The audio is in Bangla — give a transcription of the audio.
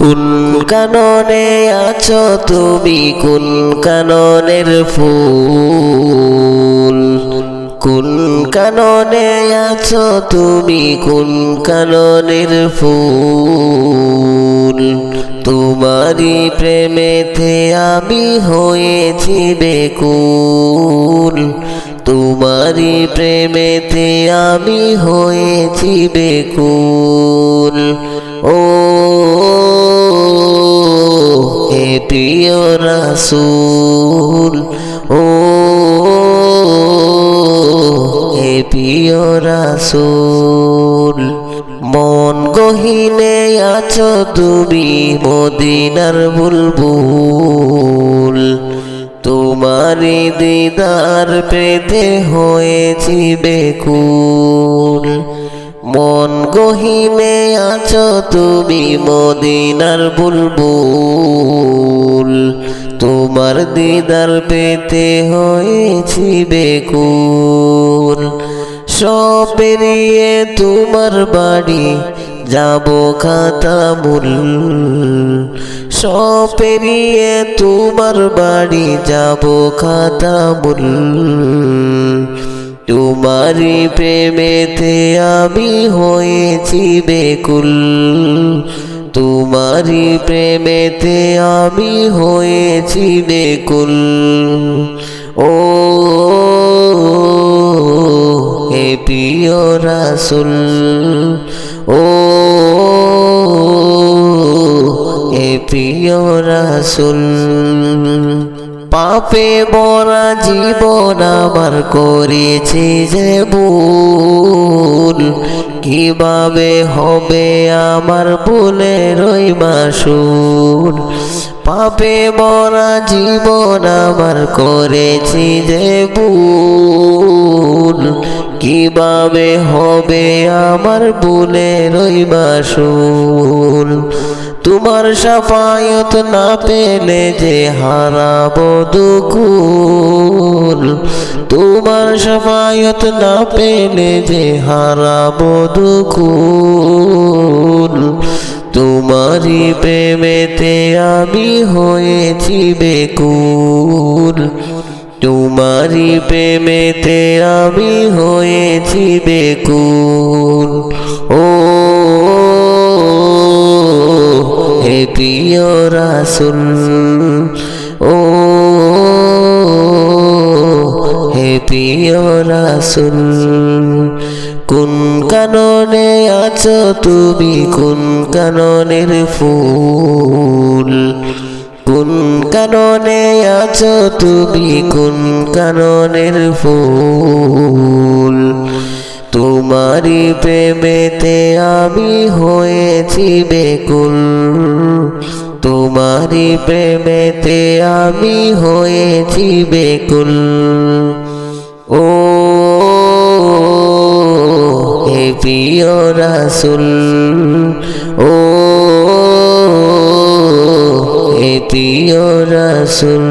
কোন কাননে আছো তুমি, কোন কাননের ফুল? কোন কাননে আছো তুমি, কোন কাননের ফুল? তোমারি প্রেমেতে আমি হয়েছি বেকুল, তোমারি প্রেমেতে আমি হয়েছি বেকুল। ও হে প্রিয় রাসূল, ও হে প্রিয় রাসূল। মন গহীনে আছো তুমি মদিনার বুলবুল, তোমারি দিদার পেতে হয়েছি বেকুল। মন গহীনে আছো তুমি মদিনার বুলবুল, তোমার দিদার পেতে হয়েছি বেকুল। সব পেরিয়ে তোমার বাড়ি যাব খাতামুল, সব পেরিয়ে তোমার বাড়ি যাব খাতামুল। তোমারি প্রেমেতে আমি হয়েছি বেকুল, তোমারি প্রেমেতে আমি হয়েছি বেকুল। ও হে প্রিয় রাসূল, ও হে প্রিয় রাসূল। পাপে ভরা জীবন আমার করেছি যে ভুল, কিভাবে হবে আমার ভুলের ওই মাসুল? পাপে ভরা জীবন আমার করেছি যে ভুল, কিভাবে হবে আমার ভুলের ওই মাসুল? তোমার শাফায়াত না পেলে যে হারাবো দুকুল, তোমার শাফায়াত না পেলে যে হারাবো দুকুল। তোমারি প্রেমেতে আমি হয়েছি বেকুল, তোমারি প্রেমেতে আমি হয়েছি বেকুল। ও হে প্রিয় রাসূল, ও হে প্রিয় রাসূল। কোন কাননে আছো তুমি, কোন কাননের ফুল? কোন কাননে আছো তুমি, কোন কাননের ফুল? তোমারি প্রেমেতে আমি হয়েছি বেকুল, তোমারি প্রেমেতে আমি হয়েছি বেকুল। ও হে প্রিয় রাসূল, ও হে প্রিয় রাসূল।